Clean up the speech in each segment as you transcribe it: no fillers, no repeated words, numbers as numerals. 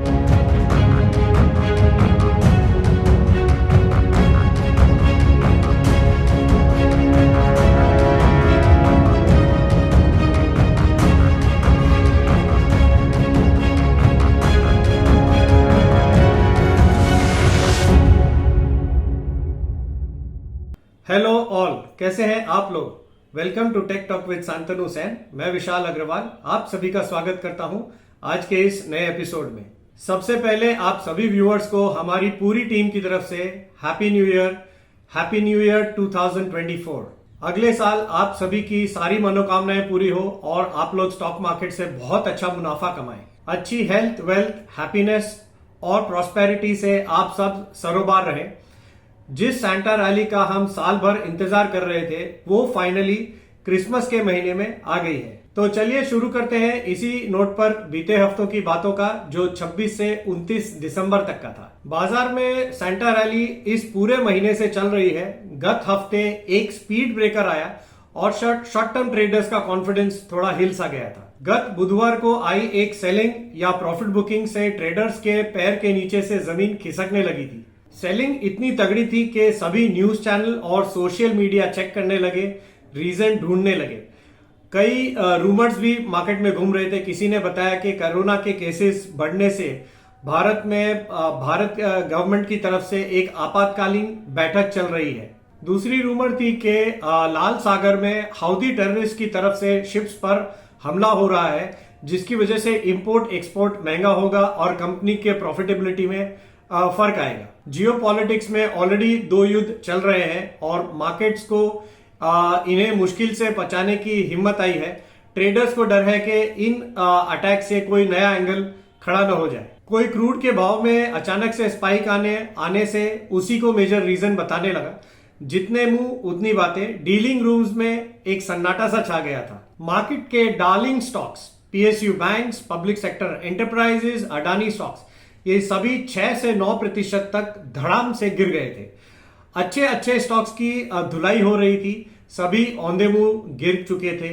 Hello all, कैसे हैं आप लोग। Welcome to tech talk with Shantanu Sen. मैं विशाल अग्रवाल आप सभी का स्वागत करता हूं आज के इस नए एपिसोड में। सबसे पहले आप सभी व्यूअर्स को हमारी पूरी टीम की तरफ से हैप्पी न्यू ईयर 2024। अगले साल आप सभी की सारी मनोकामनाएं पूरी हो और आप लोग स्टॉक मार्केट से बहुत अच्छा मुनाफा कमाएं। अच्छी हेल्थ, वेल्थ, हैप्पीनेस और प्रॉस्पेरिटी से आप सब सरोबार रहें। जिस सांता रैली का हम साल भर इंतजार कर रहे थे वो फाइनली क्रिसमस के महीने में आ गई है। तो चलिए शुरू करते हैं इसी नोट पर बीते हफ्तों की बातों का, जो 26 से 29 दिसंबर तक का था। बाजार में सांता रैली इस पूरे महीने से चल रही है। गत हफ्ते एक स्पीड ब्रेकर आया और शॉर्ट टर्म ट्रेडर्स का कॉन्फिडेंस थोड़ा हिल सा गया था। गत बुधवार को आई एक सेलिंग या प्रॉफिट बुकिंग से ट्रेडर्स के पैर के नीचे से जमीन खिसकने लगी थी। सेलिंग इतनी तगड़ी थी कि सभी न्यूज चैनल और सोशल मीडिया चेक करने लगे, रीजन ढूंढने लगे। कई रूमर्स भी मार्केट में घूम रहे थे। किसी ने बताया कि कोरोना के केसेस बढ़ने से भारत गवर्नमेंट की तरफ से एक आपातकालीन बैठक चल रही है। दूसरी रूमर थी कि लाल सागर में हाउदी टेररिस्ट की तरफ से शिप्स पर हमला हो रहा है, जिसकी वजह से इंपोर्ट एक्सपोर्ट महंगा होगा और कंपनी के प्रॉफिटेबिलिटी में फर्क आएगा। जियो पॉलिटिक्स में ऑलरेडी 2 युद्ध चल रहे हैं और मार्केट्स को इन्हें मुश्किल से बचाने की हिम्मत आई है। ट्रेडर्स को डर है कि इन अटैक से कोई नया एंगल खड़ा न हो जाए। कोई क्रूड के भाव में अचानक से स्पाइक आने से उसी को मेजर रीजन बताने लगा। जितने मुंह उतनी बातें। डीलिंग रूम्स में एक सन्नाटा सा छा गया था। मार्केट के darling stocks, PSU banks, public sector enterprises, Adani stocks, ये सभी 6 से 9% तक धड़ाम से गिर गए थे। अच्छे स्टॉक्स की धुलाई हो रही थी। सभी औंधे मुंह गिर चुके थे।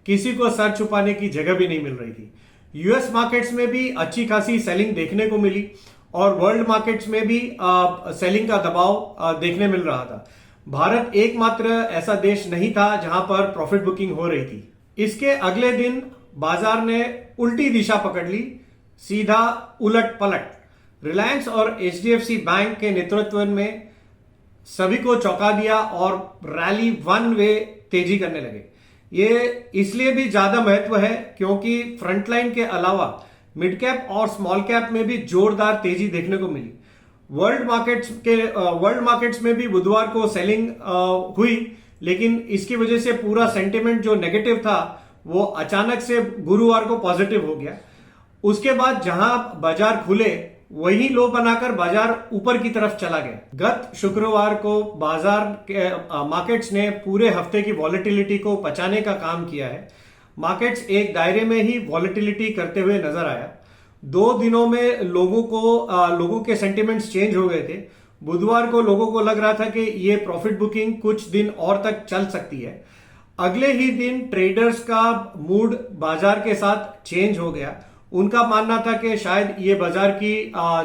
किसी को सर छुपाने की जगह भी नहीं मिल रही थी। यूएस मार्केट्स में भी अच्छी खासी सेलिंग देखने को मिली और वर्ल्ड मार्केट्स में भी सेलिंग का दबाव देखने मिल रहा था। भारत एकमात्र ऐसा देश नहीं था जहां पर प्रॉफिट बुकिंग हो रही थी। इसके अगले दिन बाजार ने उल्टी दिशा पकड़ ली, सीधा उलट पलट। रिलायंस और एचडीएफसी बैंक के नेतृत्व में सभी को चौंका दिया और रैली वन वे तेजी करने लगे। ये इसलिए भी ज्यादा महत्व है क्योंकि फ्रंटलाइन के अलावा मिड कैप और स्मॉल कैप में भी जोरदार तेजी देखने को मिली। वर्ल्ड मार्केट्स में भी बुधवार को सेलिंग हुई, लेकिन इसकी वजह से पूरा सेंटिमेंट जो नेगेटिव था वो अचानक से गुरुवार को पॉजिटिव हो गया। उसके बाद जहां बाजार खुले वही लो बनाकर बाजार ऊपर की तरफ चला गया। गत शुक्रवार को बाजार के मार्केट्स ने पूरे हफ्ते की वॉलेटिलिटी को पचाने का काम किया है। मार्केट्स एक दायरे में ही वॉलेटिलिटी करते हुए नजर आया। 2 दिनों में लोगों के सेंटिमेंट्स चेंज हो गए थे। बुधवार को लोगों को लग रहा था कि ये प्रॉफिट बुकिंग कुछ दिन और तक चल सकती है। अगले ही दिन ट्रेडर्स का मूड बाजार के साथ चेंज हो गया। उनका मानना था कि शायद ये बाजार की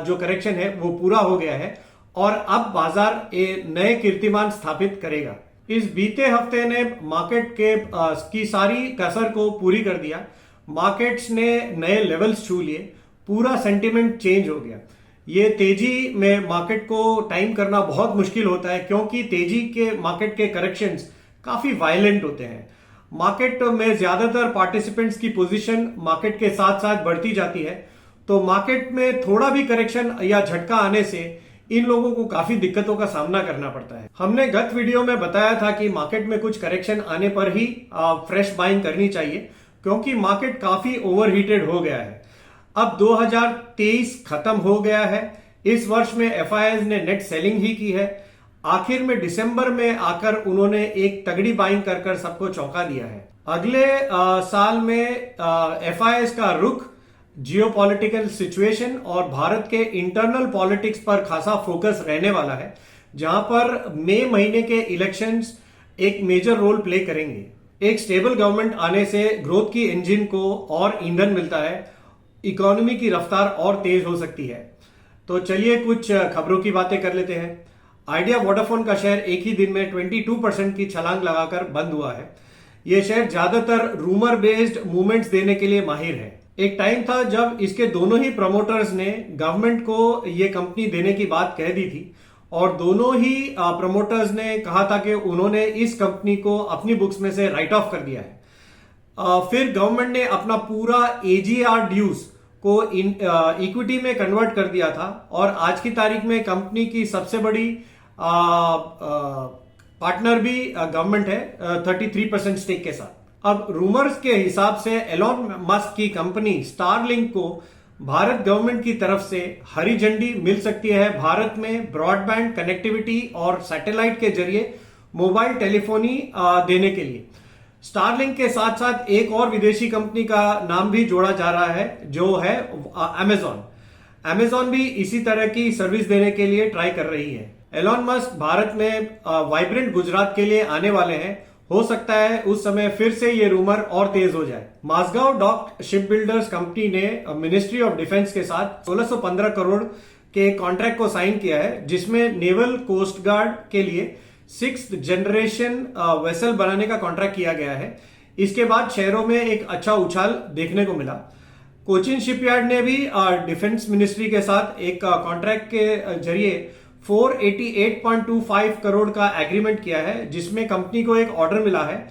जो करेक्शन है वो पूरा हो गया है और अब बाजार नए कीर्तिमान स्थापित करेगा। इस बीते हफ्ते ने मार्केट की सारी कसर को पूरी कर दिया। मार्केट्स ने नए लेवल्स छू लिए। पूरा सेंटिमेंट चेंज हो गया। ये तेजी में मार्केट को टाइम करना बहुत मुश्किल होता है क्योंकि तेजी के मार्केट के करेक्शंस काफी वायलेंट होते हैं। मार्केट में ज्यादातर पार्टिसिपेंट्स की पोजीशन मार्केट के साथ साथ बढ़ती जाती है, तो मार्केट में थोड़ा भी करेक्शन या झटका आने से इन लोगों को काफी दिक्कतों का सामना करना पड़ता है। हमने गत वीडियो में बताया था कि मार्केट में कुछ करेक्शन आने पर ही फ्रेश बाइंग करनी चाहिए क्योंकि मार्केट काफी ओवरहीटेड हो गया है। अब 2023 खत्म हो गया है। इस वर्ष में एफआईआईज ने नेट सेलिंग ही की है। आखिर में दिसंबर में आकर उन्होंने एक तगड़ी बाइंग कर सबको चौंका दिया है। अगले साल में एफआईआईज का रुख जियोपॉलिटिकल सिचुएशन और भारत के इंटरनल पॉलिटिक्स पर खासा फोकस रहने वाला है, जहां पर मई महीने के इलेक्शंस एक मेजर रोल प्ले करेंगे। एक स्टेबल गवर्नमेंट आने से ग्रोथ की इंजन को और ईंधन मिलता है इकोनॉमी की रफ्तार और तेज हो सकती है। तो चलिए कुछ खबरों की बातें कर लेते हैं। आइडिया वोडाफोन का शेयर एक ही दिन में 22% की छलांग लगाकर बंद हुआ है। यह शेयर ज्यादातर रूमर बेस्ड मूवमेंट्स देने के लिए माहिर है। एक टाइम था जब इसके दोनों ही प्रमोटर्स ने गवर्नमेंट को यह कंपनी देने की बात कह दी थी और दोनों ही प्रमोटर्स ने कहा था कि उन्होंने इस कंपनी को अपनी बुक्स में से राइट ऑफ कर दिया है। फिर गवर्नमेंट ने अपना पूरा एजीआर ड्यूज को इक्विटी में कन्वर्ट कर दिया था और आज की तारीख में कंपनी की सबसे बड़ी पार्टनर भी गवर्नमेंट है 33% स्टेक के साथ। अब रूमर्स के हिसाब से एलोन मस्क की कंपनी स्टारलिंक को भारत गवर्नमेंट की तरफ से हरी झंडी मिल सकती है भारत में ब्रॉडबैंड कनेक्टिविटी और सैटेलाइट के जरिए मोबाइल टेलीफोनी देने के लिए। स्टारलिंक के साथ साथ एक और विदेशी कंपनी का नाम भी जोड़ा जा रहा है जो है अमेजॉन। अमेजॉन भी इसी तरह की सर्विस देने के लिए ट्राई कर रही है। एलोन मस्क भारत में वाइब्रेंट गुजरात के लिए आने वाले हैं। हो सकता है उस समय फिर से ये रूमर और तेज हो जाए। Mazagon dock ship builders company ने मिनिस्ट्री ऑफ डिफेंस के साथ 1615 करोड़ के कॉन्ट्रैक्ट को साइन किया है जिसमें नेवल कोस्ट गार्ड के लिए 6th जनरेशन वेसल बनाने का कॉन्ट्रैक्ट किया गया है। इसके बाद शेयरों में एक अच्छा उछाल देखने को मिला। कोचिन शिपयार्ड ने भी डिफेंस मिनिस्ट्री के साथ एक कॉन्ट्रैक्ट के जरिए 488.25 करोड़ का एग्रीमेंट किया है जिसमें कंपनी को एक ऑर्डर मिला है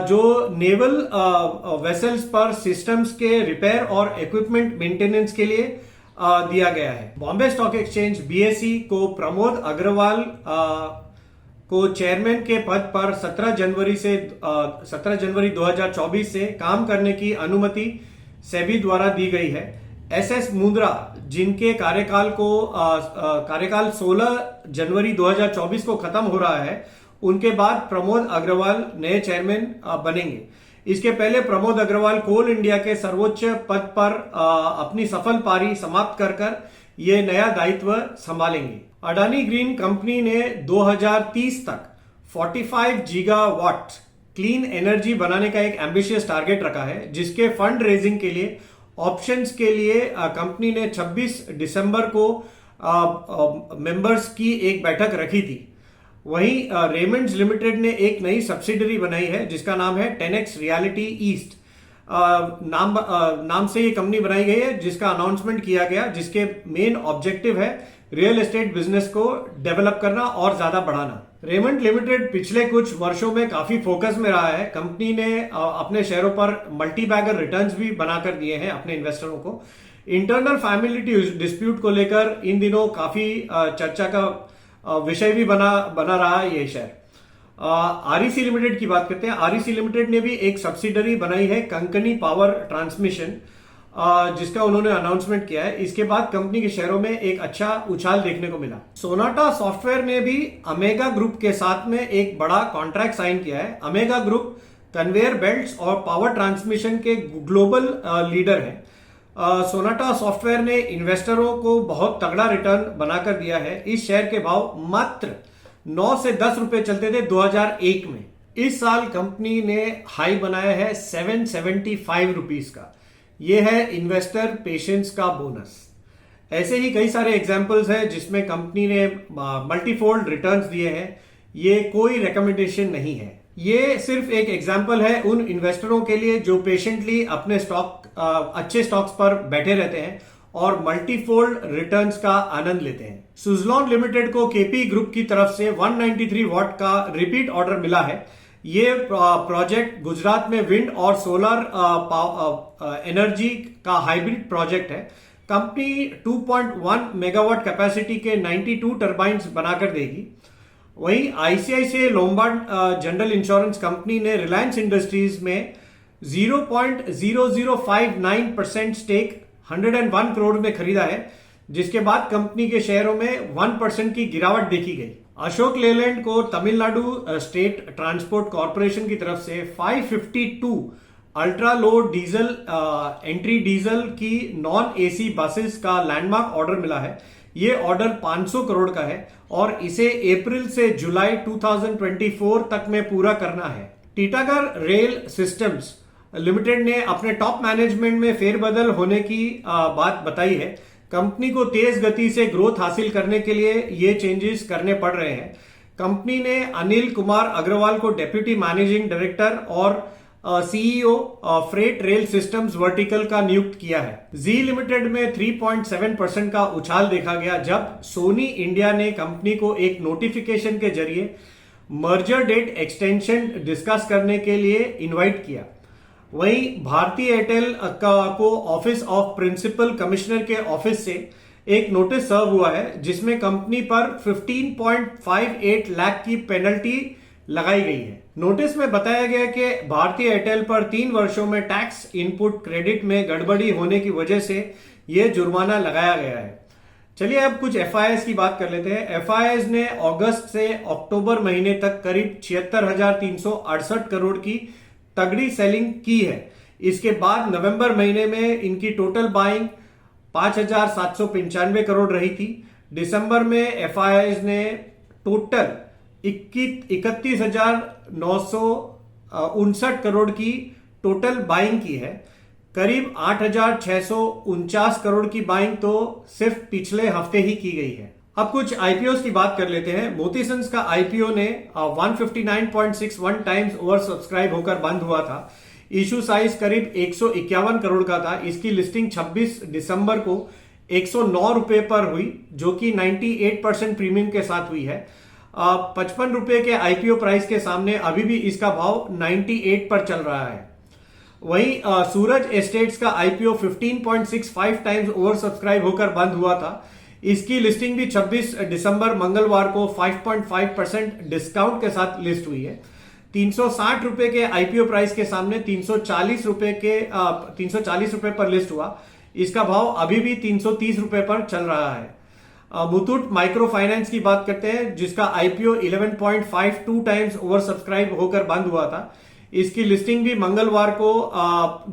जो नेवल वेसल्स पर सिस्टम्स के रिपेयर और इक्विपमेंट मेंटेनेंस के लिए दिया गया है। बॉम्बे स्टॉक एक्सचेंज बीएसई को प्रमोद अग्रवाल को चेयरमैन के पद पर 17 जनवरी 2024 से काम करने की अनुमति सेबी द्वारा दी गई है। एसएस मुंद्रा जिनके कार्यकाल 16 जनवरी 2024 को खत्म हो रहा है उनके बाद प्रमोद अग्रवाल नए चेयरमैन बनेंगे। इसके पहले प्रमोद अग्रवाल कोल इंडिया के सर्वोच्च पद पर अपनी सफल पारी समाप्त कर ये नया दायित्व संभालेंगे। अडानी ग्रीन कंपनी ने 2030 तक 45 गीगावाट क्लीन एनर्जी बनाने का एक एम्बिशियस टारगेट रखा है जिसके फंड रेजिंग के लिए ऑप्शंस के लिए कंपनी ने 26 दिसंबर को मेंबर्स की एक बैठक रखी थी। वहीं रेमंड्स लिमिटेड ने एक नई सब्सिडरी बनाई है जिसका नाम है 10x रियलिटी ईस्ट। नाम से ये कंपनी बनाई गई है जिसका अनाउंसमेंट किया गया जिसके मेन ऑब्जेक्टिव है रियल एस्टेट बिजनेस को डेवलप करना और ज्यादा बढ़ाना। रेमंड लिमिटेड पिछले कुछ वर्षों में काफी फोकस में रहा है। कंपनी ने अपने शेयरों पर मल्टी बैगर रिटर्न्स भी बनाकर दिए हैं अपने इन्वेस्टरों को। इंटरनल फैमिली डिस्प्यूट को लेकर इन दिनों काफी चर्चा का विषय भी बना रहा है ये शेयर। आरईसी लिमिटेड की बात करते हैं। आरईसी लिमिटेड ने भी एक सब्सिडरी बनाई है कंकनी पावर ट्रांसमिशन जिसका उन्होंने अनाउंसमेंट किया है। इसके बाद कंपनी के शेयरों में एक अच्छा उछाल देखने को मिला। सोनाटा सॉफ्टवेयर ने भी अमेगा ग्रुप के साथ में एक बड़ा कॉन्ट्रैक्ट साइन किया है। अमेगा ग्रुप कन्वेयर बेल्ट्स और पावर ट्रांसमिशन के ग्लोबल लीडर है। सोनाटा सॉफ्टवेयर ने इन्वेस्टरों को बहुत तगड़ा रिटर्न बनाकर दिया है। इस शेयर के भाव मात्र 9 से 10 रुपए चलते थे 2001 में। इस साल कंपनी ने हाई बनाया है 775 रुपीस का। यह है इन्वेस्टर पेशेंस का बोनस। ऐसे ही कई सारे एग्जांपल्स हैं जिसमें कंपनी ने मल्टीफोल्ड रिटर्न्स दिए हैं। ये कोई रिकमेंडेशन नहीं है, ये सिर्फ एक एग्जांपल है उन इन्वेस्टरों के लिए जो पेशेंटली अपने अच्छे स्टॉक्स पर बैठे रहते हैं और मल्टीफोल्ड रिटर्न्स का आनंद लेते हैं। सुजलॉन लिमिटेड को केपी ग्रुप की तरफ से 193 वाट का रिपीट ऑर्डर मिला है। ये प्रोजेक्ट गुजरात में विंड और सोलर एनर्जी का हाइब्रिड प्रोजेक्ट है। कंपनी 2.1 मेगावाट कैपेसिटी के 92 टर्बाइन्स बनाकर देगी। वहीं ICICI Lombard general insurance company ने रिलायंस इंडस्ट्रीज में 0.0059% स्टेक 101 करोड़ में खरीदा है जिसके बाद कंपनी के शेयरों में 1% की गिरावट देखी गई। अशोक लेलैंड को तमिलनाडु स्टेट ट्रांसपोर्ट कॉरपोरेशन की तरफ से 552 ultra low diesel entry diesel की नॉन एसी बसेस का लैंडमार्क ऑर्डर मिला है। ये ऑर्डर 500 करोड़ का है और इसे अप्रैल से जुलाई 2024 तक में पूरा करना है। टीटागढ़ रेल सिस्टम्स लिमिटेड ने अपने टॉप मैनेजमेंट में फेरबदल होने की बात बताई है। कंपनी को तेज गति से ग्रोथ हासिल करने के लिए ये चेंजेस करने पड़ रहे हैं। कंपनी ने अनिल कुमार अग्रवाल को डेप्यूटी मैनेजिंग डायरेक्टर और CEO freight rail systems vertical का नियुक्त किया है। जी लिमिटेड में 3.7% का उछाल देखा गया जब सोनी इंडिया ने कंपनी को एक नोटिफिकेशन के जरिए मर्जर डेट एक्सटेंशन डिस्कस करने के लिए इनवाइट किया। वहीं भारती एयरटेल को ऑफिस ऑफ प्रिंसिपल कमिश्नर के ऑफिस से एक नोटिस सर्व हुआ है जिसमें कंपनी पर 15.58 लाख की पेनल्टी लगाई गई है। नोटिस में बताया गया कि भारतीय एयरटेल पर 3 वर्षों में टैक्स इनपुट क्रेडिट में गड़बड़ी होने की वजह से यह जुर्माना लगाया गया है। चलिए अब कुछ एफआईआईज की बात कर लेते हैं। एफआईआईज ने अगस्त से अक्टूबर महीने तक करीब 76,368 करोड़ की तगड़ी सेलिंग की है। इसके बाद नवंबर महीने में इनकी टोटल बाइंग 5,795 करोड़ रही थी। दिसंबर में एफआईआईज ने टोटल 31,959 करोड़ की टोटल बाइंग की है। करीब 8,649 करोड़ की बाइंग तो सिर्फ पिछले हफ्ते ही की गई है। अब कुछ आईपीओ की बात कर लेते हैं। मोती सन्स का आईपीओ ने 159.61 टाइम्स ओवर सब्सक्राइब होकर बंद हुआ था। इशू साइज करीब 151 करोड़ का था। इसकी लिस्टिंग 26 दिसंबर को 109 रुपए पर हुई जो कि 98% प्रीमियम के साथ हुई है। 55 रुपए के आईपीओ प्राइस के सामने अभी भी इसका भाव 98 पर चल रहा है। वहीं सूरज एस्टेट्स का आईपीओ 15.65 टाइम्स ओवर सब्सक्राइब होकर बंद हुआ था। इसकी लिस्टिंग भी 26 दिसंबर मंगलवार को 5.5% डिस्काउंट के साथ लिस्ट हुई है। 360 रुपए के आईपीओ प्राइस के सामने 340 रुपए पर लिस्ट हुआ। इसका भाव अभी भी 330 रुपए पर चल रहा है। मुथूट माइक्रो फाइनेंस की बात करते हैं जिसका आईपीओ 11.52 टाइम्स ओवर सब्सक्राइब होकर बंद हुआ था। इसकी लिस्टिंग भी मंगलवार को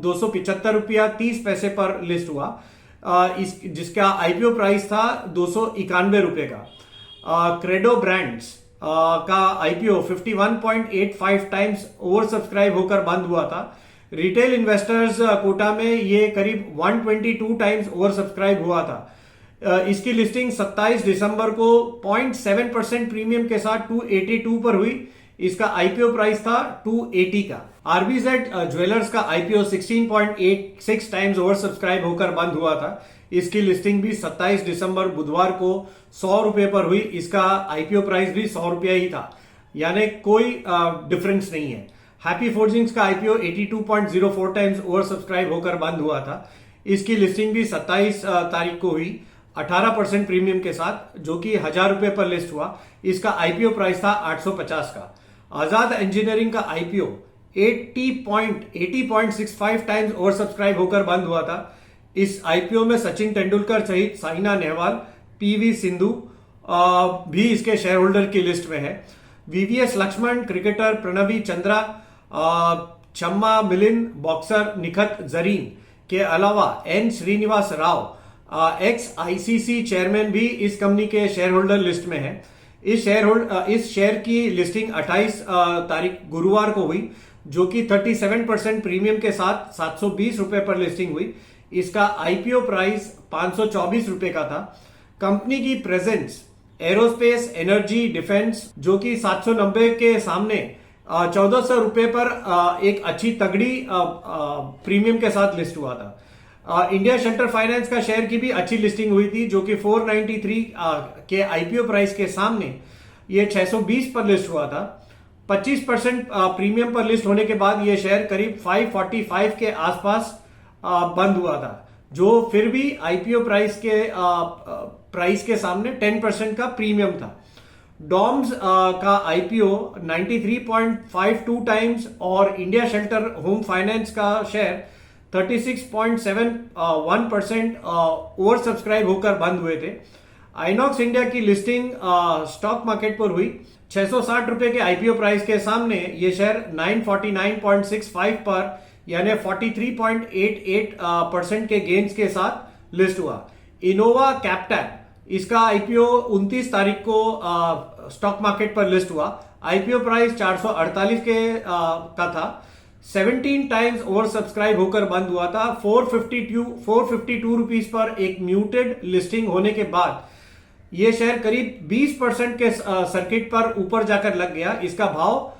275 रुपया 30 पैसे पर लिस्ट हुआ। जिसका आईपीओ प्राइस था 291 रुपए का। क्रेडो ब्रांड्स का आईपीओ 51.85 टाइम्स ओवर सब्सक्राइब होकर बंद हुआ था। रिटेल इन्वेस्टर्स कोटा में ये करीब 122 टाइम्स ओवर सब्सक्राइब हुआ था। इसकी लिस्टिंग 27 दिसंबर को 0.7% प्रीमियम के साथ 282 पर हुई। इसका आईपीओ प्राइस था 280 का। आरबीजेड ज्वेलर्स का आईपीओ 16.86 टाइम्स ओवर सब्सक्राइब होकर बंद हुआ था। इसकी लिस्टिंग भी 27 दिसंबर बुधवार को 100 रुपए पर हुई। इसका आईपीओ प्राइस भी 100 रुपया ही था, यानी कोई डिफरेंस नहीं है। हैप्पी फोर्जिंग्स का आईपीओ 82.04 टाइम्स ओवर सब्सक्राइब होकर बंद हुआ था। इसकी लिस्टिंग भी 27 तारीख को हुई 18% प्रीमियम के साथ, जो कि 1,000 रुपए पर लिस्ट हुआ। इसका आईपीओ प्राइस था 850 का। आजाद इंजीनियरिंग का आईपीओ 80.65 टाइम्स ओवर सब्सक्राइब होकर बंद हुआ था। इस आईपीओ में सचिन तेंदुलकर सहित साइना नेहवाल, पीवी सिंधु भी इसके शेयर होल्डर की लिस्ट में है। वीवीएस लक्ष्मण, क्रिकेटर प्रणवी चंद्रा, चम्मा मिलिंद, बॉक्सर निखत जरीन के अलावा N Srinivas Rao ex ICC chairman भी इस कंपनी के शेयर होल्डर लिस्ट में है। इस शेयर की लिस्टिंग 28 तारीख गुरुवार को हुई, जो कि 37% प्रीमियम के साथ 720 रुपए पर लिस्टिंग हुई। इसका आईपीओ प्राइस 524 रुपए का था। कंपनी की प्रेजेंस एरोस्पेस, एनर्जी, डिफेंस, जो कि 790 के सामने 1400 रुपए पर एक अच्छी तगड़ी प्रीमियम के साथ लिस्ट हुआ था। इंडिया शेल्टर फाइनेंस का शेयर की भी अच्छी लिस्टिंग हुई थी, जो कि 493 के आईपीओ प्राइस के सामने ये 620 पर लिस्ट हुआ था। 25% प्रीमियम पर लिस्ट होने के बाद ये शेयर करीब 545 के आसपास बंद हुआ था, जो फिर भी आईपीओ प्राइस के सामने 10% का प्रीमियम था। डॉम्स का आईपीओ 93.52 टाइम्स और इंडिया शेल्टर होम फाइनेंस का शेयर 36.71% ओवर सब्सक्राइब होकर बंद हुए थे। आइनॉक्स इंडिया की लिस्टिंग स्टॉक मार्केट पर हुई। 660 रुपए के आईपीओ प्राइस के सामने ये शेयर 949.65 पर यानी 43.88% के गेन्स के साथ लिस्ट हुआ। इनोवा कैपिटल, इसका आईपीओ 29 तारीख को स्टॉक मार्केट पर लिस्ट हुआ। आईपीओ प्राइस 448 का था। 17 टाइम्स ओवर सब्सक्राइब होकर बंद हुआ था। 452 रुपीज पर एक म्यूटेड लिस्टिंग होने के बाद यह शेयर करीब 20% के सर्किट पर ऊपर जाकर लग गया। इसका भाव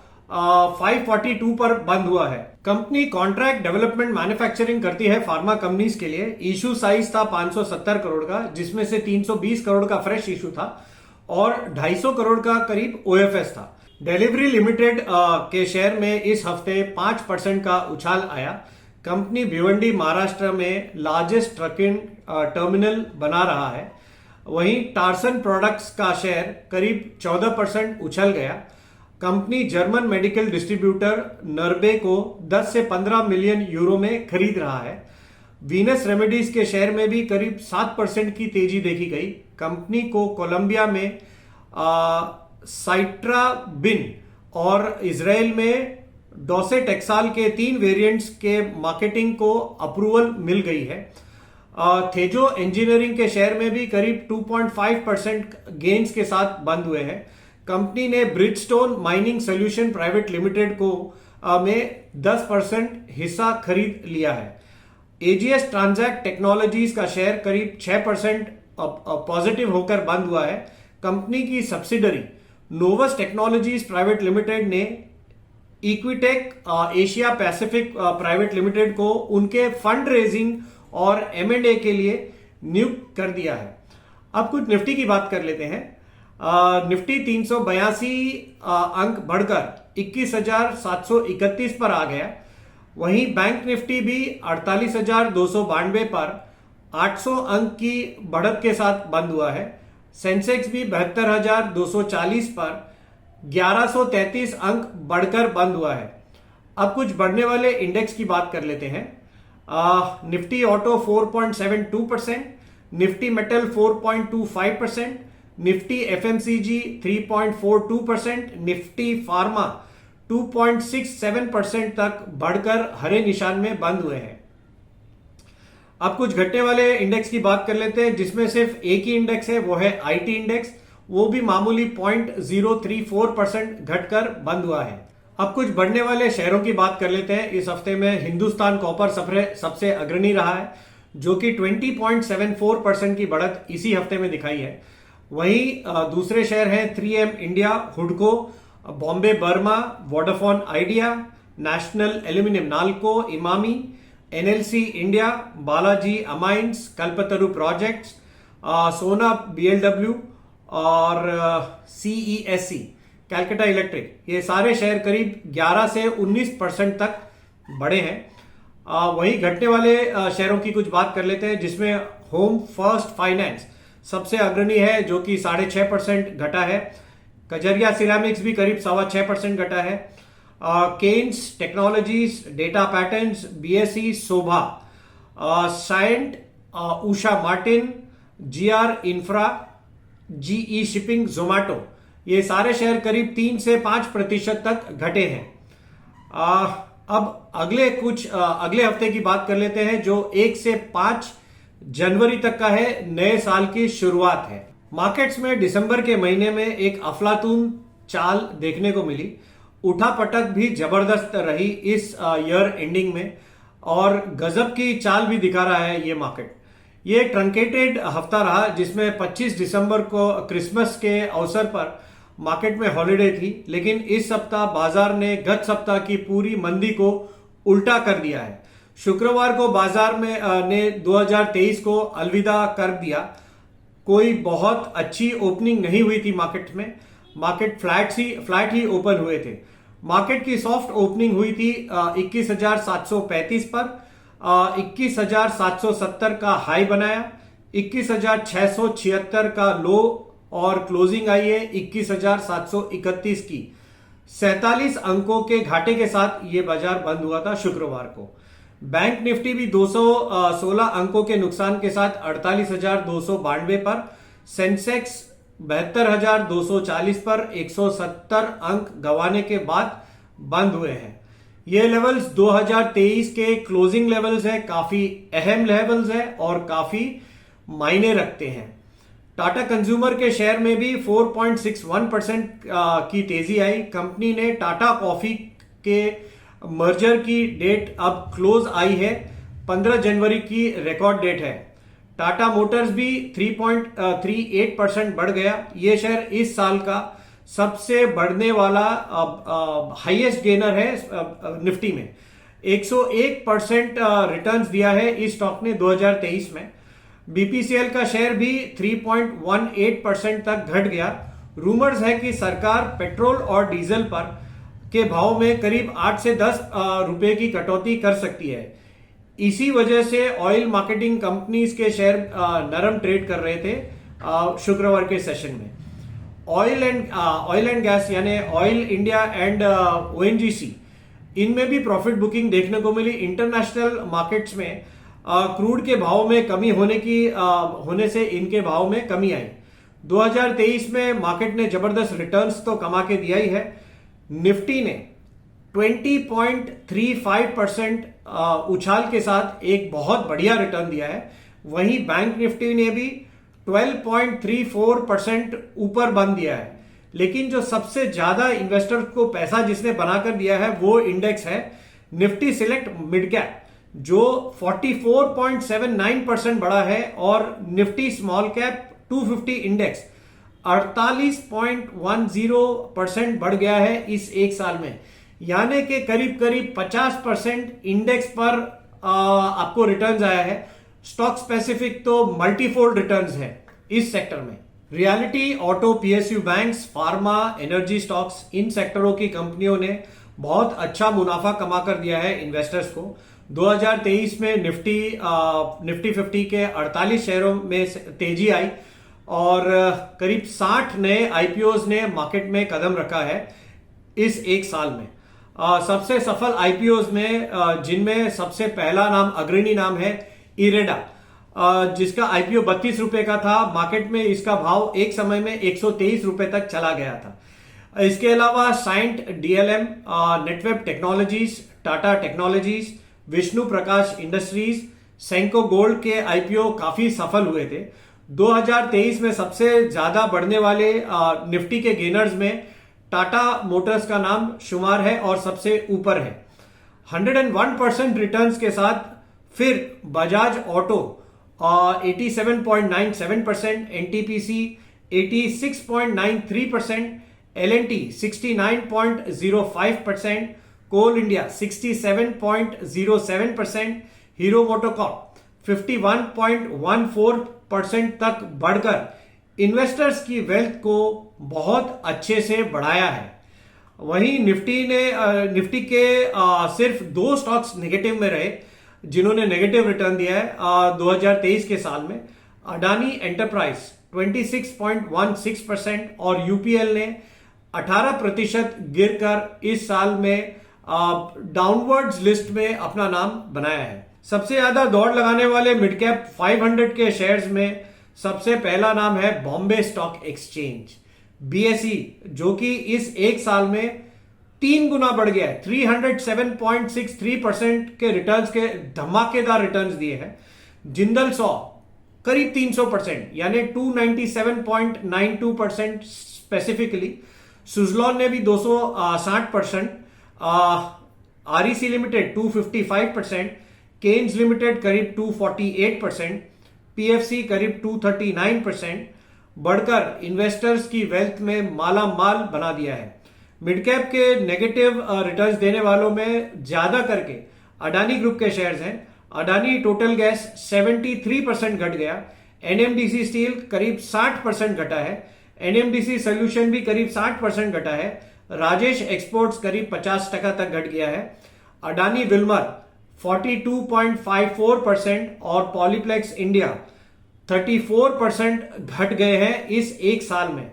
542 पर बंद हुआ है। कंपनी कॉन्ट्रैक्ट डेवलपमेंट मैन्युफैक्चरिंग करती है फार्मा कंपनीज के लिए। इशू साइज था 570 करोड़ का, जिसमें से 320 करोड़ का फ्रेश इशू था और 250 करोड़ का करीब ओएफएस था। डिलीवरी लिमिटेड के शेयर में इस हफ्ते 5% का उछाल आया। कंपनी भिवंडी महाराष्ट्र में लार्जेस्ट ट्रकिंग टर्मिनल बना रहा है। वहीं टार्सन प्रोडक्ट्स का शेयर करीब 14% उछल गया। कंपनी जर्मन मेडिकल डिस्ट्रीब्यूटर नर्बे को 10 से 15 मिलियन यूरो में खरीद रहा है। वीनस रेमेडीज के शेयर में भी करीब 7% की तेजी देखी गई। कंपनी को कोलंबिया में साइट्राबिन और इजराइल में डोसेटेक्साल के 3 वेरिएंट्स के मार्केटिंग को अप्रूवल मिल गई है। थेजो इंजीनियरिंग के शेयर में भी करीब 2.5% गेन्स के साथ बंद हुए हैं। कंपनी ने Bridgestone mining solution private limited को में 10% हिस्सा खरीद लिया है। एजीएस ट्रांजैक्ट टेक्नोलॉजीज का शेयर करीब 6% पॉजिटिव होकर बंद हुआ है। कंपनी की सब्सिडरी नोवस टेक्नोलॉजीज प्राइवेट लिमिटेड ने इक्विटेक एशिया पैसिफिक प्राइवेट लिमिटेड को उनके फंड रेजिंग और M&A के लिए नियुक्त कर दिया है। अब कुछ निफ्टी की बात कर लेते हैं। निफ्टी 382 अंक बढ़कर 21,731 पर आ गया। वहीं बैंक निफ्टी भी 48,292 पर 800 अंक की बढ़त के साथ बंद हुआ है। सेंसेक्स भी 72,240 पर 1133 अंक बढ़कर बंद हुआ है। अब कुछ बढ़ने वाले इंडेक्स की बात कर लेते हैं। Nifty auto 4.72%, Nifty metal 4.25%, Nifty FMCG 3.42%, Nifty pharma 2.67% तक बढ़कर हरे निशान में बंद हुए हैं। अब कुछ घटने वाले इंडेक्स की बात कर लेते हैं, जिसमें सिर्फ एक ही इंडेक्स है, वो है आईटी इंडेक्स। वो भी मामूली 0.034% घटकर बंद हुआ है। अब कुछ बढ़ने वाले शेयरों की बात कर लेते हैं। इस हफ्ते में हिंदुस्तान कॉपर सबसे अग्रणी रहा है, जो कि 20.74% की बढ़त इसी हफ्ते में दिखाई है। वहीं दूसरे शेयर हैं 3M इंडिया, हुडको, Bombay Burmah, Vodafone Idea, national aluminium Nalco, Emami, NLC India, Balaji Amines, Kalpataru projects, Sona BLW और CESC कैलकाटा इलेक्ट्रिक। ये सारे शेयर करीब 11 से 19% तक बढ़े हैं। वहीं घटने वाले शेयरों की कुछ बात कर लेते हैं, जिसमें होम फर्स्ट फाइनेंस सबसे अग्रणी है, जो कि 6.5% घटा है। कजरिया सिरेमिक्स भी करीब 6.25% घटा है। Kaynes technologies, data patterns, BSE, Sobha, Cyient, Usha Martin, GR infra, GE shipping, Zomato, ये सारे शेयर करीब 3 से 5% तक घटे हैं। अब अगले हफ्ते की बात कर लेते हैं, जो 1 से 5 जनवरी तक का है। नए साल की शुरुआत है। मार्केट्स में दिसंबर के महीने में एक अफलातून चाल देखने को मिली। उठापटक भी जबरदस्त रही इस ईयर एंडिंग में और गजब की चाल भी दिखा रहा है ये मार्केट। ये ट्रंकेटेड हफ्ता रहा, जिसमें 25 दिसंबर को क्रिसमस के अवसर पर मार्केट में हॉलिडे थी, लेकिन इस सप्ताह बाजार ने गत सप्ताह की पूरी मंदी को उल्टा कर दिया है। शुक्रवार को बाजार में ने 2023 को अलविदा कर दिया। कोई बहुत अच्छी ओपनिंग नहीं हुई थी मार्केट में। मार्केट फ्लैट ही ओपन हुए थे। मार्केट की सॉफ्ट ओपनिंग हुई थी 21,735 पर, 21,770 का हाई बनाया, 21,676 का लो और क्लोजिंग आई है 21,731 की। 47 अंकों के घाटे के साथ ये बाजार बंद हुआ था शुक्रवार को। बैंक निफ्टी भी 216 अंकों के नुकसान के साथ 48,292 पर, सेंसेक्स 72,240 पर 170 अंक गंवाने के बाद बंद हुए हैं। ये लेवल्स 2023 के क्लोजिंग लेवल्स हैं, काफी अहम लेवल्स हैं और काफी मायने रखते हैं। टाटा कंज्यूमर के शेयर में भी 4.61% की तेजी आई। कंपनी ने टाटा कॉफी के मर्जर की डेट अब क्लोज आई है, 15 जनवरी की रिकॉर्ड डेट है। टाटा मोटर्स भी 3.38% बढ़ गया। ये शेयर इस साल का सबसे बढ़ने वाला हाईएस्ट गेनर है निफ्टी में। 101% रिटर्न्स दिया है इस स्टॉक ने 2023 में। बीपीसीएल का शेयर भी 3.18% तक घट गया। रूमर्स है कि सरकार पेट्रोल और डीजल पर के भाव में करीब 8 से 10 रुपए की कटौती कर सकती है। इसी वजह से ऑयल मार्केटिंग कंपनीज के शेयर नरम ट्रेड कर रहे थे शुक्रवार के सेशन में। ऑयल एंड गैस यानी ऑयल इंडिया एंड ओएनजीसी, इनमें भी प्रॉफिट बुकिंग देखने को मिली। इंटरनेशनल मार्केट्स में क्रूड के भाव में कमी होने से इनके भाव में कमी आई। 2023 में मार्केट ने जबरदस्त रिटर्न्स तो कमा के दिया ही है। निफ्टी ने 20.35% उछाल के साथ एक बहुत बढ़िया रिटर्न दिया है। वहीं बैंक निफ्टी ने भी 12.34% ऊपर बंद दिया है। लेकिन जो सबसे ज्यादा इन्वेस्टर को पैसा जिसने बनाकर दिया है वो इंडेक्स है निफ्टी सिलेक्ट मिड कैप, जो 44.79% बढ़ा है, और निफ्टी स्मॉल कैप 250 इंडेक्स 48.10% बढ़ गया है इस एक साल में। यानी कि करीब करीब 50% इंडेक्स पर आपको रिटर्न्स आया है। स्टॉक स्पेसिफिक तो मल्टीफोल्ड रिटर्न्स है इस सेक्टर में। Reality, auto, PSU banks, pharma, energy stocks, इन सेक्टरों की कंपनियों ने बहुत अच्छा मुनाफा कमा कर दिया है इन्वेस्टर्स को। 2023 में निफ्टी 50 के 48 शेयरों में तेजी आई और करीब 60 नए आईपीओज ने मार्केट में कदम रखा है इस एक साल में। सबसे सफल आईपीओज में जिनमें सबसे पहला नाम, अग्रणी नाम है इरेडा, जिसका आईपीओ 32 रुपए का था। मार्केट में इसका भाव एक समय में 123 रुपए तक चला गया था। इसके अलावा Cyient, DLM, Netweb technologies, Tata technologies, Vishnu Prakash industries, Senco gold के आईपीओ काफी सफल हुए थे। 2023 में सबसे ज्यादा बढ़ने वाले निफ्टी के गेनर्स में टाटा मोटर्स का नाम शुमार है और सबसे ऊपर है 101% रिटर्न्स के साथ। फिर बजाज ऑटो 87.97%, एनटीपीसी 86.93%, एलएनटी 69.05%, कोल इंडिया 67.07%, हीरो मोटोकॉर्प 51.14% तक बढ़कर इन्वेस्टर्स की वेल्थ को बहुत अच्छे से बढ़ाया है। वहीं निफ्टी के सिर्फ 2 स्टॉक्स नेगेटिव में रहे जिन्होंने नेगेटिव रिटर्न दिया है 2023 के साल में। अडानी एंटरप्राइज 26.16% और यूपीएल ने 18% गिरकर इस साल में डाउनवर्ड्स लिस्ट में अपना नाम बनाया है। सबसे ज्यादा दौड़ लगाने वाले मिड कैप 500 के शेयर्स में सबसे पहला नाम है बॉम्बे स्टॉक एक्सचेंज, बीएसई, जो कि इस एक साल में 3 गुना बढ़ गया है। 307.63% के रिटर्न्स के धमाकेदार रिटर्न्स दिए हैं। जिंदल 100 करीब 300% यानी 297.92% स्पेसिफिकली। सुजलॉन ने भी 260%, आरईसी लिमिटेड 255%, केन्स लिमिटेड करीब 248%, पीएफसी करीब 239%, बढ़कर इन्वेस्टर्स की वेल्थ में माला माल बना दिया है। मिड कैप के नेगेटिव रिटर्न्स देने वालों में ज्यादा करके अडानी ग्रुप के शेयर्स हैं। अडानी टोटल गैस 73% घट गया। एनएमडीसी स्टील करीब 60% घटा है। एनएमडीसी सोल्यूशन भी करीब 60% घटा है। राजेश एक्सपोर्ट्स करीब 50% तक घट गया है। अडानी विल्मर 42.54% और पॉलीप्लेक्स इंडिया 34% घट गए हैं इस एक साल में।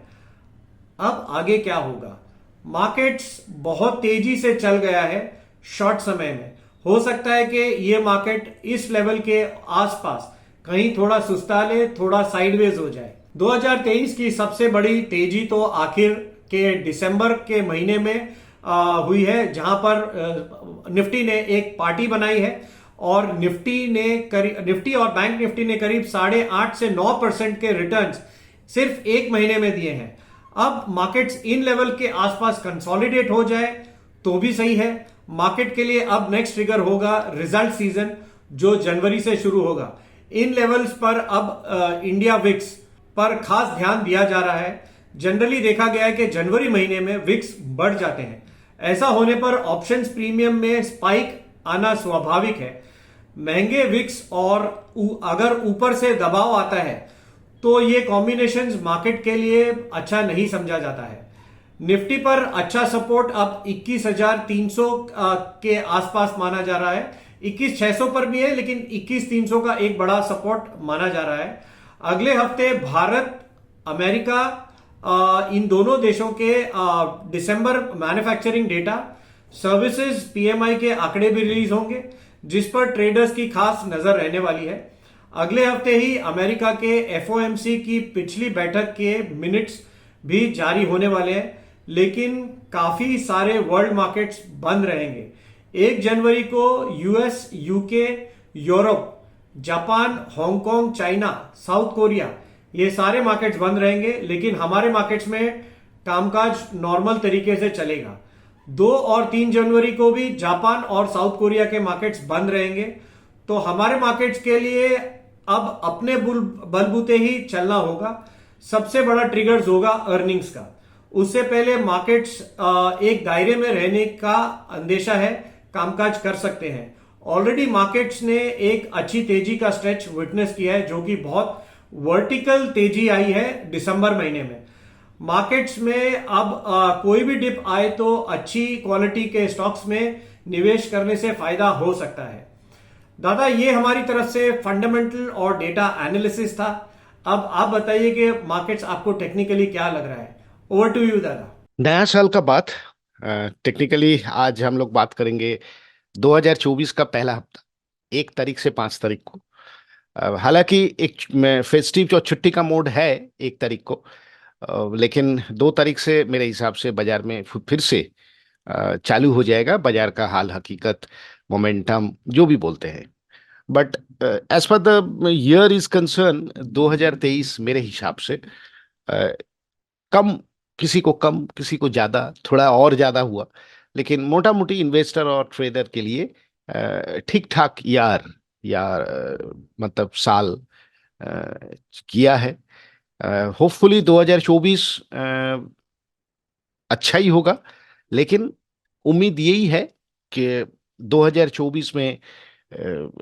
अब आगे क्या होगा? मार्केट्स बहुत तेजी से चल गया है शॉर्ट समय में। हो सकता है कि ये मार्केट इस लेवल के आसपास कहीं थोड़ा सुस्ता ले, थोड़ा साइडवेज हो जाए। 2023 की सबसे बड़ी तेजी तो आखिर के दिसंबर के महीने में हुई है, जहां पर निफ्टी ने एक पार्टी बनाई है और निफ्टी और बैंक निफ्टी ने करीब 8.5 से 9% के रिटर्न्स सिर्फ एक महीने में दिए हैं। अब मार्केट्स इन लेवल के आसपास कंसोलिडेट हो जाए तो भी सही है, मार्केट के लिए अब नेक्स्ट ट्रिगर होगा रिजल्ट सीजन, जो जनवरी से शुरू होगा। इन लेवल्स पर अब इंडिया विक्स पर खास ध्यान दिया जा रहा है। जनरली देखा गया है कि जनवरी महीने में विक्स बढ़ जाते हैं। ऐसा होने पर ऑप्शंस प्रीमियम में स्पाइक आना स्वाभाविक है। महंगे विक्स और अगर ऊपर से दबाव आता है तो ये कॉम्बिनेशंस मार्केट के लिए अच्छा नहीं समझा जाता है। निफ्टी पर अच्छा सपोर्ट अब 21,300 के आसपास माना जा रहा है। 21,600 पर भी है, लेकिन 21,300 का एक बड़ा सपोर्ट माना जा रहा है। अगले हफ्ते भारत, अमेरिका, इन दोनों देशों के दिसंबर मैन्युफैक्चरिंग डेटा, सर्विसेज पीएमआई के आंकड़े भी रिलीज होंगे, जिस पर ट्रेडर्स की खास नजर रहने वाली है। अगले हफ्ते ही अमेरिका के एफओएमसी की पिछली बैठक के मिनट्स भी जारी होने वाले हैं, लेकिन काफी सारे वर्ल्ड मार्केट्स बंद रहेंगे। 1 जनवरी को US, UK, Europe, Japan, Hong Kong, China, south Korea, ये सारे मार्केट्स बंद रहेंगे, लेकिन हमारे मार्केट्स में कामकाज नॉर्मल तरीके से चलेगा। 2 और 3 जनवरी को भी जापान और साउथ कोरिया के मार्केट्स बंद रहेंगे। तो हमारे मार्केट्स के लिए अब अपने बलबूते ही चलना होगा। सबसे बड़ा ट्रिगर्स होगा अर्निंग्स का। उससे पहले मार्केट्स एक दायरे में रहने का अंदेशा है, कामकाज कर सकते हैं। ऑलरेडी मार्केट्स ने एक अच्छी तेजी का स्ट्रेच विटनेस किया है, जो कि बहुत वर्टिकल तेजी आई है दिसंबर महीने में। मार्केट्स में अब कोई भी डिप आए तो अच्छी क्वालिटी के स्टॉक्स में निवेश करने से फायदा हो सकता है। दादा, ये हमारी तरफ से फंडामेंटल और डेटा एनालिसिस था। अब आप बताइए कि मार्केट्स आपको टेक्निकली क्या लग रहा है। ओवर टू यू दादा। नया साल का बात टेक्निकली आज हम लोग बात करेंगे 2024 का पहला हफ्ता, 1 तारीख से 5 तारीख को। हालांकि एक फेस्टिव और छुट्टी का मोड है 1 तारीख को, लेकिन 2 तारीख से मेरे हिसाब से बाजार में फिर से चालू हो जाएगा बाजार का हाल हकीकत, मोमेंटम जो भी बोलते हैं। But as per the year is concern, 2023 मेरे हिसाब से कम, किसी को कम किसी को ज्यादा, थोड़ा और ज्यादा हुआ, लेकिन मोटा मोटी इन्वेस्टर और ट्रेडर के लिए ठीक ठाक यार मतलब साल किया है। होपफुली 2024 अच्छा ही होगा, लेकिन उम्मीद यही है कि 2024 में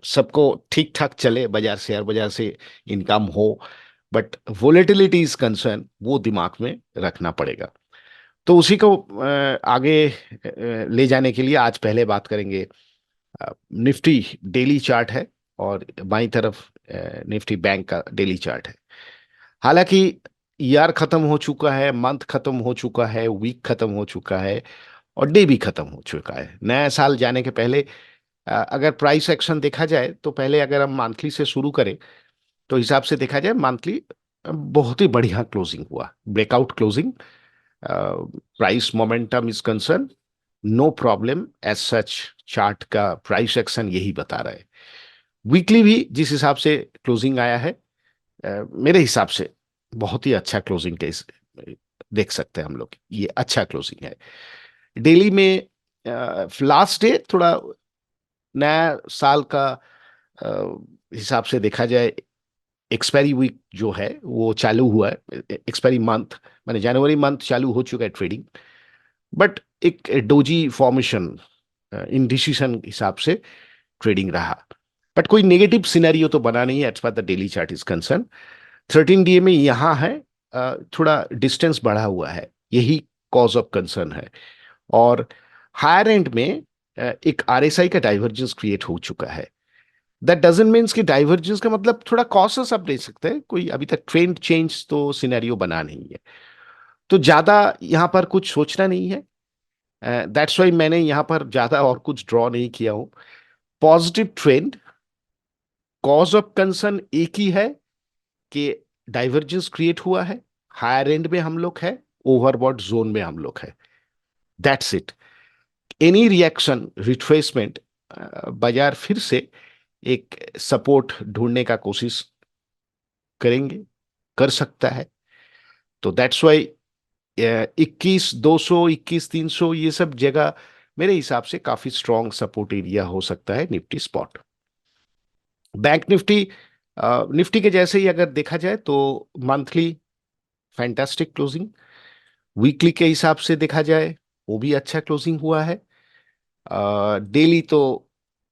सबको ठीक ठाक चले, बाजार शेयर बाजार से इनकम हो। बट वोलेटिलिटी इज कंसर्न, वो दिमाग में रखना पड़ेगा। तो उसी को आगे ले जाने के लिए आज पहले बात करेंगे। निफ्टी डेली चार्ट है और बाईं तरफ निफ्टी बैंक का डेली चार्ट है। हालांकि ईयर खत्म हो चुका है, मंथ खत्म हो चुका है, वीक खत्म हो चुका है और डे भी खत्म हो चुका है। नया साल जाने के पहले अगर प्राइस एक्शन देखा जाए तो पहले अगर हम मंथली से शुरू करें तो हिसाब से देखा जाए मंथली बहुत ही बढ़िया क्लोजिंग हुआ, breakout closing. Price momentum is concern, no problem as such. Chart का प्राइस एक्शन यही बता रहा है। वीकली भी जिस हिसाब से क्लोजिंग आया है, मेरे हिसाब से बहुत ही अच्छा क्लोजिंग केस देख सकते हैं हम लोग, ये अच्छा क्लोजिंग है। डेली में लास्ट डे थोड़ा नया साल का हिसाब से देखा जाए, एक्सपायरी वीक जो है वो चालू हुआ है। एक्सपायरी मंथ माने जनवरी मंथ चालू हो चुका है ट्रेडिंग, बट एक डोजी फॉर्मेशन इंडिसीशन हिसाब से ट्रेडिंग रहा। बट कोई नेगेटिव सिनेरियो तो बना नहीं है as per the daily chart is concern. 13 day में यहाँ है थोड़ा डिस्टेंस बढ़ा हुआ है, यही कॉज ऑफ कंसर्न है। और हायर एंड में एक आरएसआई का डाइवर्जेंस क्रिएट हो चुका है। दैट डजंट मीन्स कि डाइवर्जेंस का मतलब थोड़ा कॉसेस आप ले सकते हैं, कोई अभी तक ट्रेंड चेंज तो सिनेरियो बना नहीं है, तो ज्यादा यहाँ पर कुछ सोचना नहीं है। दैट्स वाई मैंने यहाँ पर ज्यादा और कुछ ड्रॉ नहीं किया हूं। Positive trend, cause of concern एक ही है कि डाइवर्जेंस क्रिएट हुआ है, हायर एंड में हम लोग है, ओवरबॉट जोन में हम लोग है। That's it. Any reaction retracement, बाजार फिर से एक सपोर्ट ढूंढने का कोशिश करेंगे, कर सकता है। तो दैट्स वाई 21,200, 21,300 ये सब जगह मेरे हिसाब से काफी स्ट्रॉन्ग सपोर्ट एरिया हो सकता है Nifty spot. Bank Nifty, Nifty के जैसे ही अगर देखा जाए तो मंथली फैंटास्टिक क्लोजिंग, वीकली के हिसाब से देखा जाए वो भी अच्छा क्लोजिंग हुआ है। डेली तो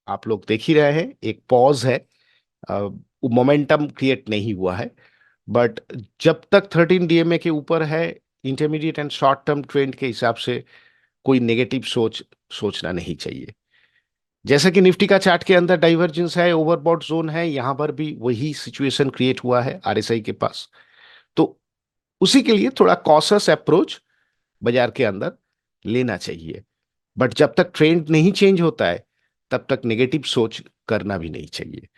आप लोग देख ही रहे हैं, एक पॉज है, मोमेंटम क्रिएट नहीं हुआ है। बट जब तक 13 डीएमए के ऊपर है, intermediate and short term trend के हिसाब से कोई नेगेटिव सोचना नहीं चाहिए। जैसा कि निफ्टी का चार्ट के अंदर डाइवर्जेंस है, ओवरबॉट जोन है, यहां पर भी वही सिचुएशन क्रिएट हुआ है आरएसआई के पास। तो उसी के लिए थोड़ा कॉशस अप्रोच बाजार के अंदर लेना चाहिए। बट जब तक ट्रेंड नहीं चेंज होता है तब तक नेगेटिव सोच करना भी नहीं चाहिए।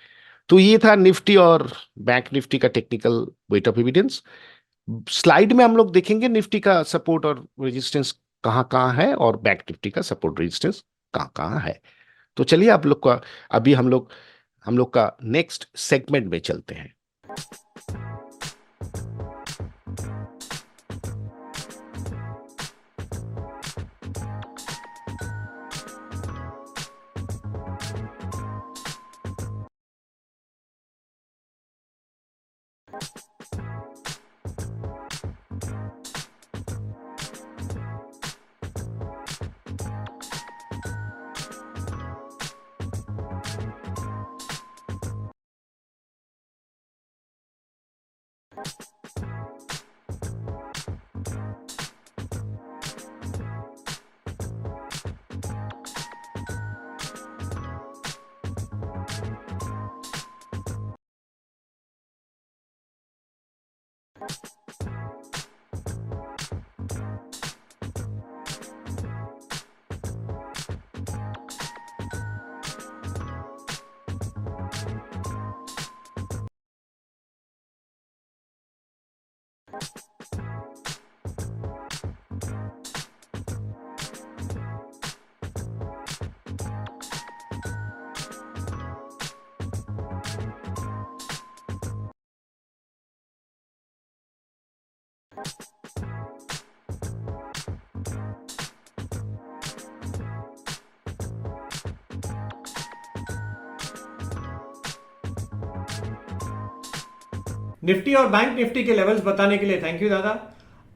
तो ये था निफ्टी और बैंक निफ्टी का technical weight of evidence. Slide में हम लोग देखेंगे निफ्टी का सपोर्ट और रेजिस्टेंस कहाँ कहाँ है और बैंक निफ्टी का सपोर्ट रेजिस्टेंस कहाँ कहाँ है। तो चलिए आप लोग का अभी हम लोग का नेक्स्ट सेगमेंट में चलते हैं। निफ्टी और बैंक निफ्टी के लेवल्स बताने के लिए थैंक यू दादा।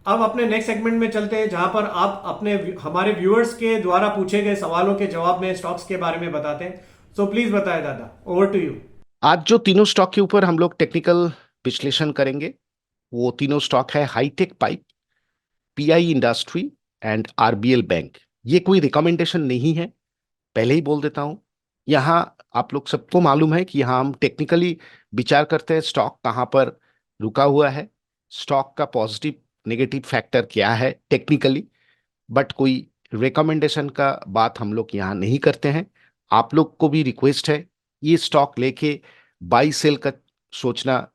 अब अपने नेक्स्ट सेगमेंट में चलते हैं जहां पर आप अपने हमारे व्यूअर्स के द्वारा पूछे गए सवालों के जवाब में स्टॉक्स के बारे में बताते हैं। सो प्लीज बताएं दादा, ओवर टू यू। आज जो तीनों स्टॉक के ऊपर हम लोग टेक्निकल विश्लेषण करेंगे वो तीनों स्टॉक है hi tech pipe, PI industry and RBL bank. ये कोई रिकमेंडेशन नहीं है, पहले ही बोल देता हूं। यहाँ आप लोग सबको मालूम है कि यहाँ हम टेक्निकली विचार करते हैं स्टॉक कहाँ पर रुका हुआ है, स्टॉक का पॉजिटिव नेगेटिव फैक्टर क्या है टेक्निकली। बट कोई रिकमेंडेशन का बात हम लोग यहाँ नहीं करते हैं। आप लोग को भी रिक्वेस्ट है, ये स्टॉक लेके बाई सेल का सोचना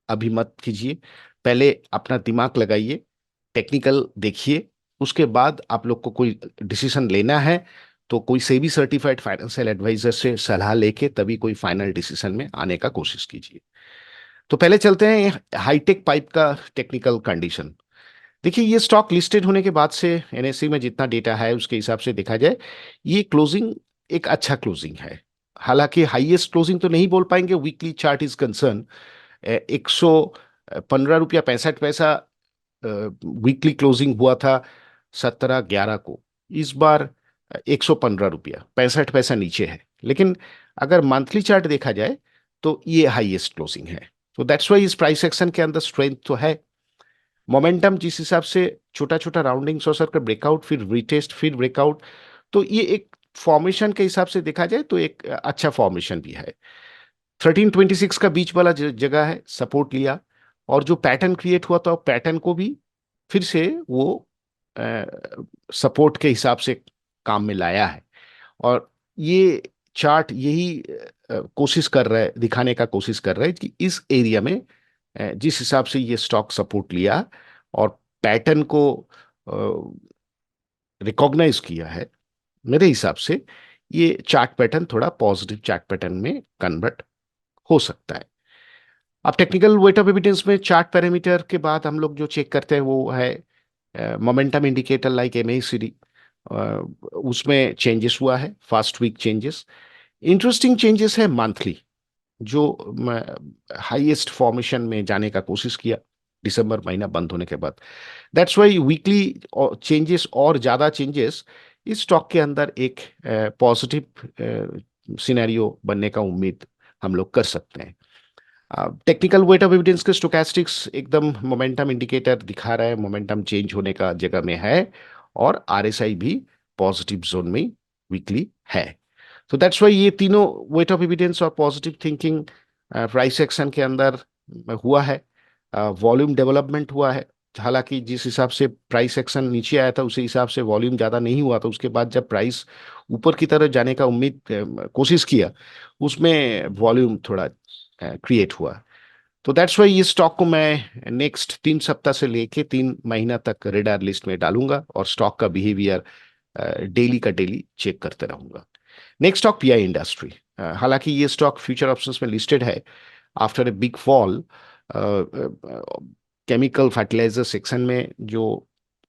अभी मत कीजिए। पहले अपना दिमाग लगाइए, टेक्निकल देखिए, उसके बाद आप लोग को कोई डिसीजन लेना है तो कोई सेबी सर्टिफाइड फाइनेंशियल एडवाइजर से सलाह लेके तभी कोई फाइनल डिसीजन में आने का कोशिश कीजिए। तो पहले चलते हैं हाईटेक पाइप का टेक्निकल कंडीशन। देखिए, ये स्टॉक लिस्टेड होने के बाद से एनएससी में जितना डेटा है उसके हिसाब से देखा जाए ये क्लोजिंग एक अच्छा क्लोजिंग है। हालांकि हाईएस्ट क्लोजिंग तो नहीं बोल पाएंगे, वीकली चार्ट इज कंसर्न 115 रुपया 65 पैसा वीकली क्लोजिंग हुआ था 17/11 को। इस बार 115 रुपया 65 पैसा नीचे है, लेकिन अगर मंथली चार्ट देखा जाए तो ये हाईएस्ट क्लोजिंग है। तो दैट्स वाई इस प्राइस एक्शन के अंदर स्ट्रेंथ तो है। मोमेंटम जिस हिसाब से छोटा छोटा राउंडिंग सॉसर का ब्रेकआउट फिर रिटेस्ट फिर ब्रेकआउट, तो ये एक फॉर्मेशन के हिसाब से देखा जाए तो एक अच्छा फॉर्मेशन भी है। 1326 का बीच वाला जगह है, सपोर्ट लिया, और जो पैटर्न क्रिएट हुआ था पैटर्न को भी फिर से वो सपोर्ट के हिसाब से काम में लाया है। और ये चार्ट यही कोशिश कर रहा है, दिखाने का कोशिश कर रहा है कि इस एरिया में जिस हिसाब से ये स्टॉक सपोर्ट लिया और पैटर्न को रिकॉग्नाइज किया है, मेरे हिसाब से ये चार्ट पैटर्न थोड़ा पॉजिटिव चार्ट पैटर्न में कन्वर्ट हो सकता है। अब टेक्निकल वेट ऑफ एविडेंस में चार्ट पैरामीटर के बाद हम लोग जो चेक करते हैं वो है मोमेंटम इंडिकेटर लाइक एमएसीडी। उसमें चेंजेस हुआ है, fast week changes. Interesting changes है मंथली, जो हाईएस्ट फॉर्मेशन में जाने का कोशिश किया दिसंबर महीना बंद होने के बाद। दैट्स वाई वीकली चेंजेस और ज्यादा चेंजेस इस स्टॉक के अंदर एक पॉजिटिव सिनेरियो बनने का उम्मीद हम लोग कर सकते हैं। टेक्निकल वेट ऑफ एविडेंस के स्टोकैस्टिक्स एकदम मोमेंटम इंडिकेटर दिखा रहा है, मोमेंटम चेंज होने का जगह में है, और आरएसआई भी पॉजिटिव जोन में वीकली है। तो दैट्स वाई ये तीनों वेट ऑफ एविडेंस और पॉजिटिव थिंकिंग प्राइस एक्शन के अंदर हुआ है। वॉल्यूम डेवलपमेंट हुआ है, हालांकि जिस हिसाब से प्राइस एक्शन नीचे आया था उसी हिसाब से वॉल्यूम ज़्यादा नहीं हुआ था। उसके बाद जब प्राइस ऊपर की तरफ जाने का कोशिश किया, उसमें वॉल्यूम थोड़ा क्रिएट हुआ। तो दैट्स वाई इस स्टॉक को मैं नेक्स्ट 3 सप्ताह से लेके 3 महीना तक रेडार लिस्ट में डालूंगा, और स्टॉक का बिहेवियर डेली का डेली चेक करते रहूंगा। Next stock PI industry. हालांकि ये स्टॉक फ्यूचर ऑप्शंस में लिस्टेड है after a big fall. Chemical fertiliser section में जो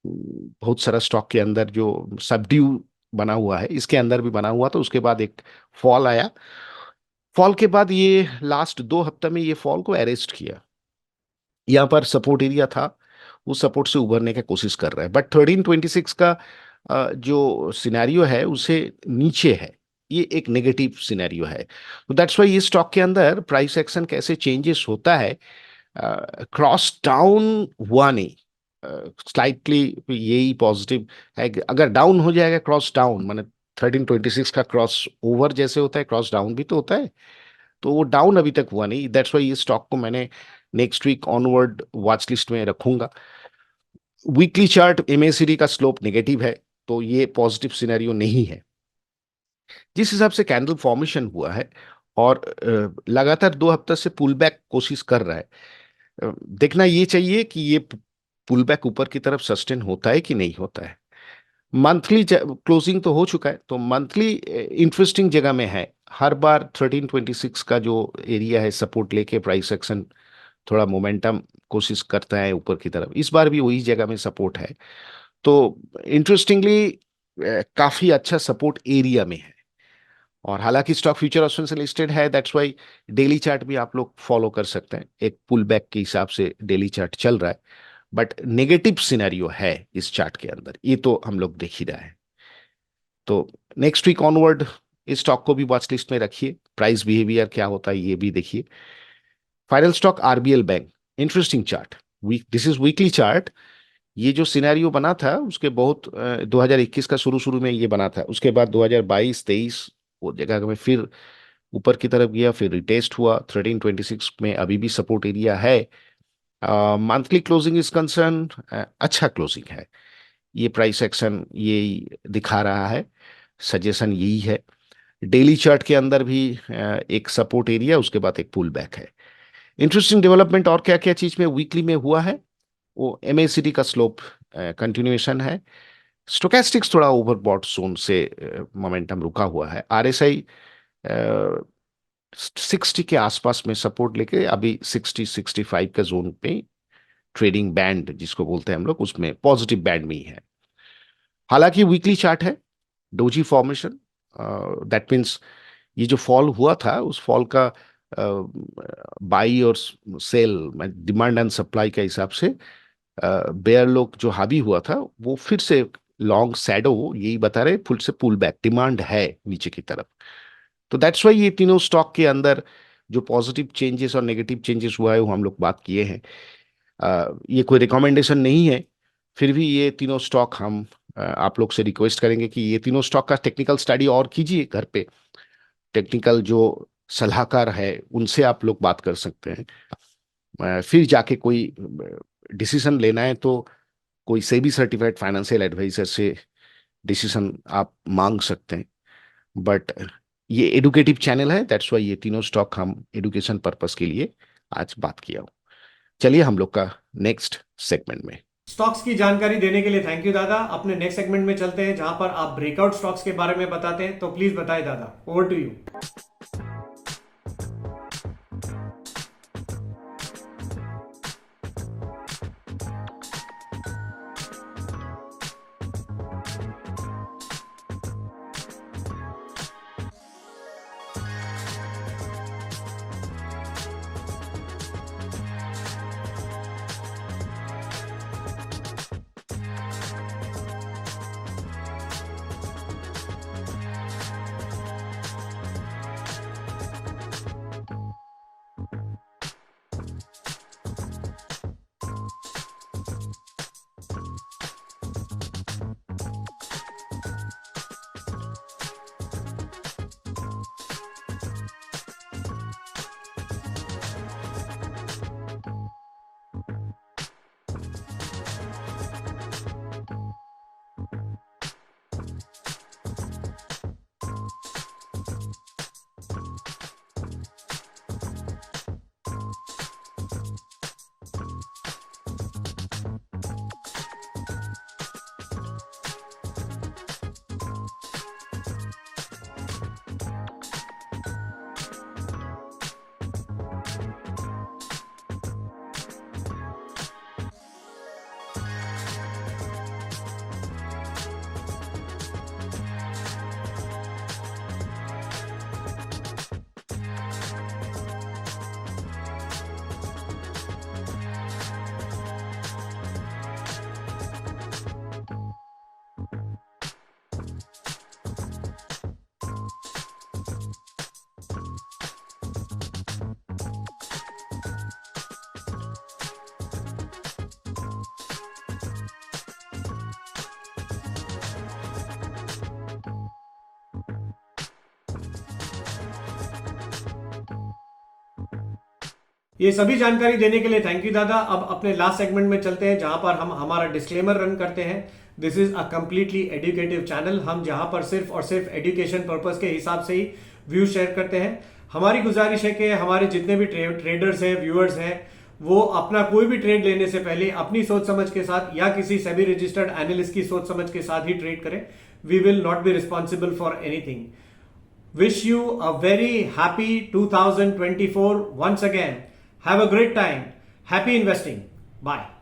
बहुत सारा स्टॉक के अंदर जो सबड्यू बना हुआ है, इसके अंदर भी बना हुआ, तो उसके बाद एक फॉल आया। फॉल के बाद ये लास्ट 2 हफ्ते में ये फॉल को अरेस्ट किया। यहाँ पर सपोर्ट एरिया था, उस सपोर्ट से उभरने की कोशिश कर रहा है, बट 1326 का जो सिनेरियो है उसे नीचे है, ये एक नेगेटिव सिनेरियो है। तो दैट्स वाई ये स्टॉक के अंदर प्राइस एक्शन कैसे चेंजेस होता है, क्रॉस डाउन हुआ नहीं, स्लाइटली यही पॉजिटिव है कि अगर डाउन हो जाएगा, क्रॉस डाउन माने 1326 का क्रॉस ओवर जैसे होता है, क्रॉस डाउन भी तो होता है, तो वो डाउन अभी तक हुआ नहीं। दैट्स वाई ये स्टॉक को मैंने next week onward watch list में रखूंगा। वीकली चार्ट एमएसीडी का स्लोप नेगेटिव है, तो ये पॉजिटिव सिनेरियो नहीं है। जिस हिसाब से कैंडल फॉर्मेशन हुआ है और लगातार 2 हफ्ते से पुल बैक कोशिश कर रहा है, देखना ये चाहिए कि ये पुल बैक ऊपर की तरफ सस्टेन होता है कि नहीं होता है। मंथली क्लोजिंग तो हो चुका है, तो मंथली इंटरेस्टिंग जगह में है। हर बार 1326 का जो एरिया है सपोर्ट लेके प्राइस एक्शन थोड़ा मोमेंटम कोशिश करता है ऊपर की तरफ, इस बार भी वही जगह में सपोर्ट है। तो इंटरेस्टिंगली काफी अच्छा सपोर्ट एरिया में है, और हालांकि स्टॉक फ्यूचर ऑप्शन से लिस्टेड है, दैट्स वाई डेली चार्ट भी आप लोग फॉलो कर सकते हैं। एक पुल बैक के हिसाब से डेली चार्ट चल रहा है, बट नेगेटिव सिनेरियो है इस चार्ट के अंदर, ये तो हम लोग देख ही रहे हैं। तो नेक्स्ट वीक ऑनवर्ड इस स्टॉक को भी वॉच लिस्ट में रखिए, प्राइस बिहेवियर क्या होता है ये भी देखिए। Final stock RBL bank. Interesting chart, week, this is weekly chart. ये जो सिनेरियो बना था उसके बहुत 2021 का शुरू शुरू में ये बना था, उसके बाद 2022-23 वो जगह में फिर ऊपर की तरफ गया, फिर रिटेस्ट हुआ 1326 में, अभी भी सपोर्ट एरिया है। मंथली क्लोजिंग इज कंसर्न, अच्छा क्लोजिंग है। ये प्राइस एक्शन यही दिखा रहा है, सजेशन यही है। डेली चार्ट के अंदर भी एक सपोर्ट एरिया, उसके बाद एक पुल बैक है। इंटरेस्टिंग डेवलपमेंट और क्या क्या चीज में वीकली में हुआ है, वो एमएसीडी का स्लोप कंटिन्यूएशन है। स्टोकेस्टिक्स थोड़ा ओवरबॉट जोन से मोमेंटम रुका हुआ है। आरएसआई 60 के आसपास में सपोर्ट लेके अभी 60-65 का जोन पे ट्रेडिंग बैंड जिसको बोलते हैं हम लोग, उसमें पॉजिटिव बैंड में ही है। हालांकि वीकली चार्ट है, डोजी फॉर्मेशन, दैट मीन्स ये जो फॉल हुआ था उस फॉल का बाई और सेल, डिमांड एंड सप्लाई के हिसाब से बेयर लोग जो हावी हुआ था वो फिर से लॉन्ग सैडो यही बता रहे, फुल से पुल बैक डिमांड है नीचे की तरफ। तो दैट्स वाई ये तीनों स्टॉक के अंदर जो पॉजिटिव चेंजेस और नेगेटिव चेंजेस हुआ है वो हम लोग बात किए हैं। ये कोई रिकमेंडेशन नहीं है, फिर भी ये तीनों स्टॉक हम आप लोग से रिक्वेस्ट करेंगे कि ये तीनों स्टॉक का टेक्निकल स्टडी और कीजिए घर पे। टेक्निकल जो सलाहकार है उनसे आप लोग बात कर सकते हैं। फिर जाके कोई डिसीजन लेना है तो कोई सेबी सर्टिफाइड फाइनेंशियल एडवाइजर से डिसीजन आप मांग सकते हैं। बट ये एडुकेटिव चैनल है, दैट्स वाई ये तीनों स्टॉक हम एडुकेशन पर्पस के लिए आज बात किया हूँ। चलिए हम लोग का नेक्स्ट सेगमेंट में। स्टॉक्स की जानकारी देने के लिए थैंक यू दादा। अपने नेक्स्ट सेगमेंट में चलते हैं जहां पर आप ब्रेकआउट स्टॉक्स के बारे में बताते हैं, तो प्लीज बताएं दादा, ओवर टू यू। ये सभी जानकारी देने के लिए थैंक यू दादा। अब अपने लास्ट सेगमेंट में चलते हैं जहां पर हम हमारा डिस्क्लेमर रन करते हैं। This is a completely educative channel. हम जहां पर सिर्फ और सिर्फ एजुकेशन पर्पस के हिसाब से ही व्यू शेयर करते हैं। हमारी गुजारिश है कि हमारे जितने भी ट्रेडर्स हैं, व्यूअर्स हैं, वो अपना कोई भी ट्रेड लेने से पहले अपनी सोच समझ के साथ या किसी सेबी रजिस्टर्ड एनालिस्ट की सोच समझ के साथ ही ट्रेड करें। We will not be responsible for anything. Wish you a very happy 2024 once again. Have a great time. Happy investing. Bye.